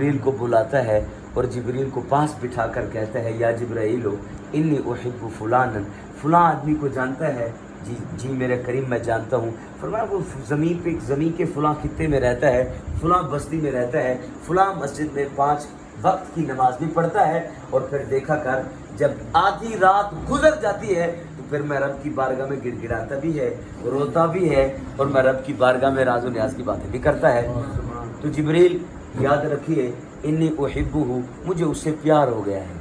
जिब्रील को बुलाता है और जिब्रील को पास बिठा कर कहता है या जिब्राइलो इन्नी उहिब्बु फुलानन, फलां आदमी को जानता है? जी जी मेरे करीम मैं जानता हूँ। फरमाया वो ज़मीन के फलां खित्ते में रहता है, फलां बस्ती में रहता है, फलां मस्जिद में 5 वक्त की नमाज भी पढ़ता है। और फिर देखा कर जब आधी रात गुजर जाती है तो फिर मैं रब की बारगाह में गिड़गिड़ाता भी है, रोता भी है, और मैं रब की बारगाह में राज़ो न्याज की बातें भी करता है। तो जिब्रील याद रखिए इन्नी उहिब्बुहु, मुझे उससे प्यार हो गया है,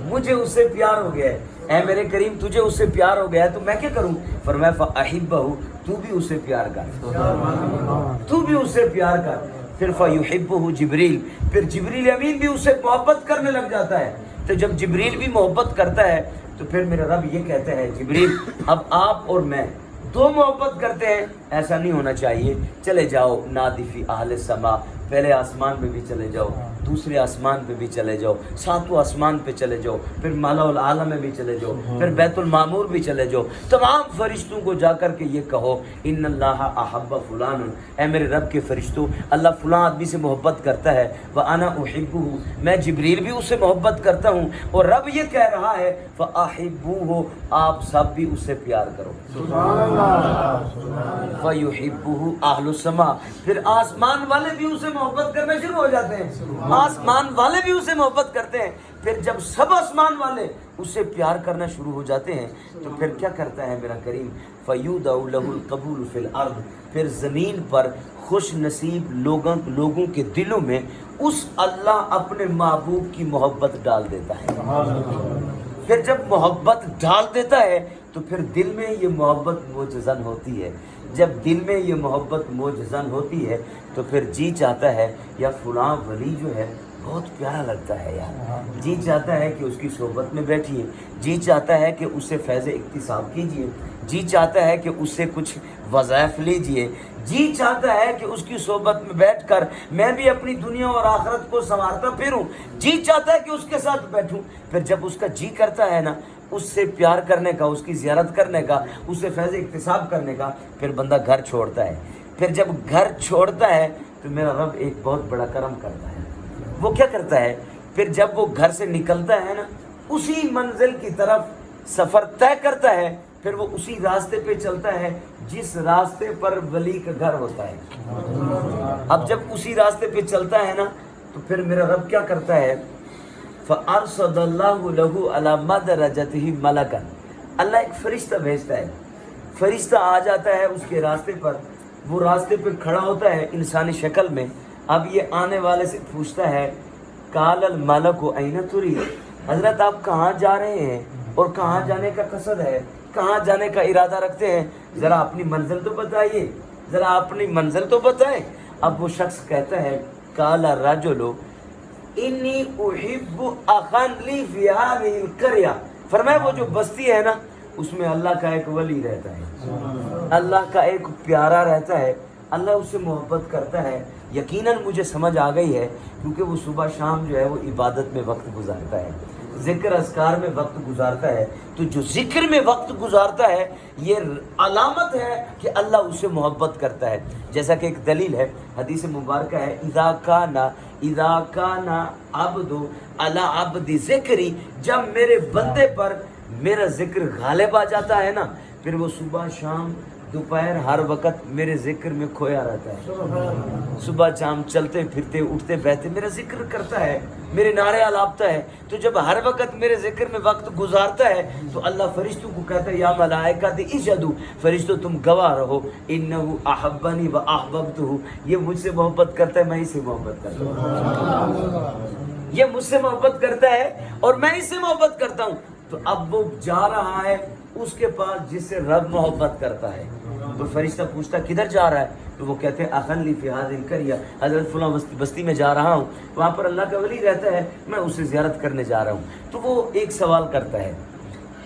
मुझे उससे प्यार हो गया है। ऐ मेरे करीम तुझे उससे प्यार हो गया है तो मैं क्या करूं? फरमाया फअहिब्बहु, तू भी उससे प्यार कर, तू भी उससे प्यार कर। फिर फयुहिब्बुहु जिब्रील, फिर जिब्रील अमीन भी उससे मोहब्बत करने लग जाता है। तो जब जिब्रील भी मोहब्बत करता है तो फिर मेरा रब ये कहता है जिब्रील अब आप और मैं 2 मोहब्बत करते हैं, ऐसा नहीं होना चाहिए। चले जाओ नादिफी आहले समा, पहले आसमान पे भी चले जाओ, दूसरे आसमान पे भी चले जाओ, 7वें आसमान पे चले जाओ, फिर मालाउल आला में भी चले जाओ, फिर बैतुल मामूर भी चले जाओ। तमाम फरिश्तों को जाकर के ये कहो इन्नल्लाह अहब्ब फुलान, ऐ मेरे रब के फरिश्तों अल्लाह फलां आदमी से मोहब्बत करता है, व अना उहिब्बुहु, मैं जिब्रील भी उससे मोहब्बत करता हूँ। और रब ये कह रहा है फअहिब्बुहु, आप सब भी उससे प्यार करो। फयुहिब्बुहु अहलुस समा, फिर आसमान वाले भी उसे मोहब्बत करना शुरू हो जाते हैं, आसमान वाले भी उसे मोहब्बत करते हैं। फिर जब सब आसमान वाले उससे प्यार करना शुरू हो जाते हैं तो फिर क्या करता है मेरा करीम? फयूदउ लहुल कबूल फिल अर्द, फिर ज़मीन पर खुश नसीब लोगों के दिलों में उस अल्लाह अपने महबूब की मोहब्बत डाल देता है। फिर जब मोहब्बत डाल देता है तो फिर दिल में ये मोहब्बत मोजज़न होती है। जब दिल में ये मोहब्बत मोजज़न होती है तो फिर जी चाहता है या फलां वली जो है बहुत प्यारा लगता है यार, जी चाहता है कि उसकी सोबत में बैठिए, जी चाहता है कि उससे फैज़ इक्तिसाब कीजिए, जी चाहता है कि उससे कुछ वज़ाइफ लीजिए, जी चाहता है कि उसकी सोबत में बैठकर मैं भी अपनी दुनिया और आखिरत को संवारता फिरूं, जी चाहता है कि उसके साथ बैठूं। फिर जब उसका जी करता है ना उससे प्यार करने का, उसकी ज़ियारत करने का, उससे फैज़ इक्तिसाब करने का, फिर बंदा घर छोड़ता है। फिर जब घर छोड़ता है तो मेरा रब एक बहुत बड़ा करम करता है। वो क्या करता है? फिर जब वो घर से निकलता है ना उसी मंजिल की तरफ सफ़र तय करता है, फिर वो उसी रास्ते पे चलता है जिस रास्ते पर वली का घर होता है। अब जब उसी रास्ते पे चलता है ना तो फिर मेरा रब क्या करता है? फ़अरसदल्लाहु लहू अला मदरजतिही मलकन, अल्लाह एक फरिश्ता भेजता है, फरिश्ता आ जाता है उसके रास्ते पर, वो रास्ते पे खड़ा होता है इंसानी शक्ल में। अब ये आने वाले से पूछता है कालल मलकु ऐना तुरीद, हज़रत आप कहाँ जा रहे हैं और कहाँ जाने का कसद है, कहाँ जाने का इरादा रखते हैं, ज़रा अपनी मंजिल तो बताइए, ज़रा अपनी मंजिल तो बताएं। अब वो शख्स कहता है काला रजुलु इन्नी उहिब्बु अखन ली फी हाज़िहिल क़रया, फरमाया वो जो बस्ती है ना उसमें अल्लाह का एक वली रहता है, अल्लाह का एक प्यारा रहता है, अल्लाह उससे मोहब्बत करता है। यकीनन मुझे समझ आ गई है क्योंकि वो सुबह शाम जो है वो इबादत में वक्त गुजारता है, ज़िक्र अस्कार में वक्त गुजारता है। तो जो ज़िक्र में वक्त गुजारता है ये अलामत है कि अल्लाह उससे मोहब्बत करता है। जैसा कि एक दलील है, हदीस मुबारक है इज़ा काना अब्दु अला अब्दी ज़िक्री, जब मेरे बंदे पर मेरा ज़िक्र गालिब आ जाता है ना फिर वो सुबह शाम दोपहर हर वक्त मेरे ज़िक्र में खोया रहता है। सुबह शाम चलते फिरते उठते बैठते मेरा ज़िक्र करता है, मेरे नारे अलापता है। तो जब हर वक्त मेरे ज़िक्र में वक्त गुजारता है तो अल्लाह फरिश्तों को कहता है या मलाइकाति इशहदू, फरिश्तों तुम गवाह रहो, इन्नहु अहब्बनी व अहबब्तुहु, ये मुझसे मोहब्बत करता है मैं इससे मोहब्बत करता हूँ, ये मुझसे मोहब्बत करता है और मैं इससे मोहब्बत करता हूँ। तो अब वो जा रहा है उसके पास जिससे रब मोहब्बत करता है। तो फरिश्ता पूछता किधर जा रहा है? तो वो कहते हैं अखन ली फी हाज़िहिल क़रया, हज़रत फलां बस्ती में जा रहा हूँ, वहाँ पर अल्लाह का वली रहता है, मैं उससे ज़ियारत करने जा रहा हूँ। तो वो एक सवाल करता है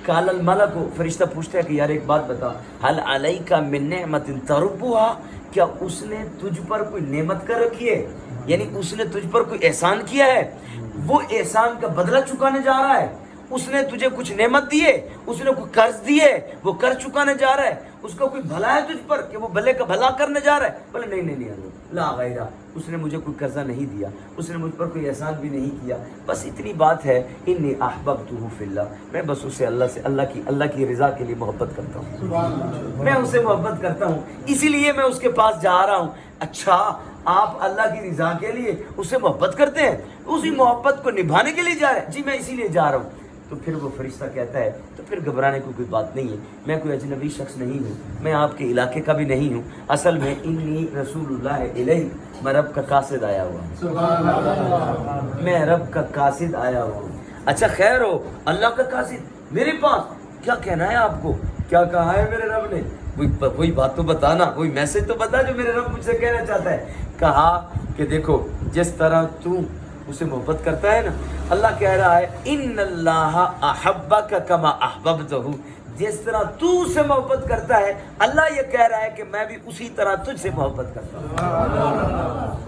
कालल मलक को, फरिश्ता पूछता है कि यार एक बात बता, हल अलैका मिन निअमतिन तरुब्बुहा, क्या उसने तुझ पर कोई नेमत कर रखी है, यानी उसने तुझ पर कोई एहसान किया है, वो एहसान का बदला चुकाने जा रहा है, اس نے تجھے کچھ نعمت دیے, اس نے کوئی قرض دیے, وہ قرض چکانے جا رہا ہے, اس کا کوئی بھلا ہے تجھ پر کہ وہ بھلے کا بھلا کرنے جا رہا ہے؟ بولے نہیں اللہ لا غیرہ, اس نے مجھے کوئی قرضہ نہیں دیا, اس نے مجھ پر کوئی احسان بھی نہیں کیا, بس اتنی بات ہے, انی احببتہ فی اللہ, میں بس اسے اللہ کی رضا کے لیے محبت کرتا ہوں, میں اسے محبت کرتا ہوں, اسی لیے میں اس کے پاس جا رہا ہوں. اچھا آپ اللہ کی رضا کے لیے اس سے محبت کرتے ہیں, اسی محبت کو نبھانے کے لیے جا رہے ہیں؟ جی میں اسی لیے جا رہا ہوں. تو پھر وہ فرشتہ کہتا ہے تو پھر گھبرانے کو کوئی بات نہیں ہے, میں کوئی اجنبی شخص نہیں ہوں, میں آپ کے علاقے کا بھی نہیں ہوں, اصل میں انی رسول اللہ الیک, میں رب کا قاصد آیا ہوا ہوں, میں رب کا قاصد آیا ہوا ہوں. اچھا خیر ہو, اللہ کا قاصد میرے پاس, کیا کہنا ہے آپ کو, کیا کہا ہے میرے رب نے, وہی بات تو بتانا, وہی میسج تو بتا جو میرے رب مجھ سے کہنا چاہتا ہے. کہا کہ دیکھو جس طرح تو اسے محبت کرتا ہے نا, اللہ کہہ رہا ہے ان اللہ احبک کما احببتہ, جس طرح تو اسے محبت کرتا ہے اللہ یہ کہہ رہا ہے کہ میں بھی اسی طرح تجھ سے محبت کرتا ہوں.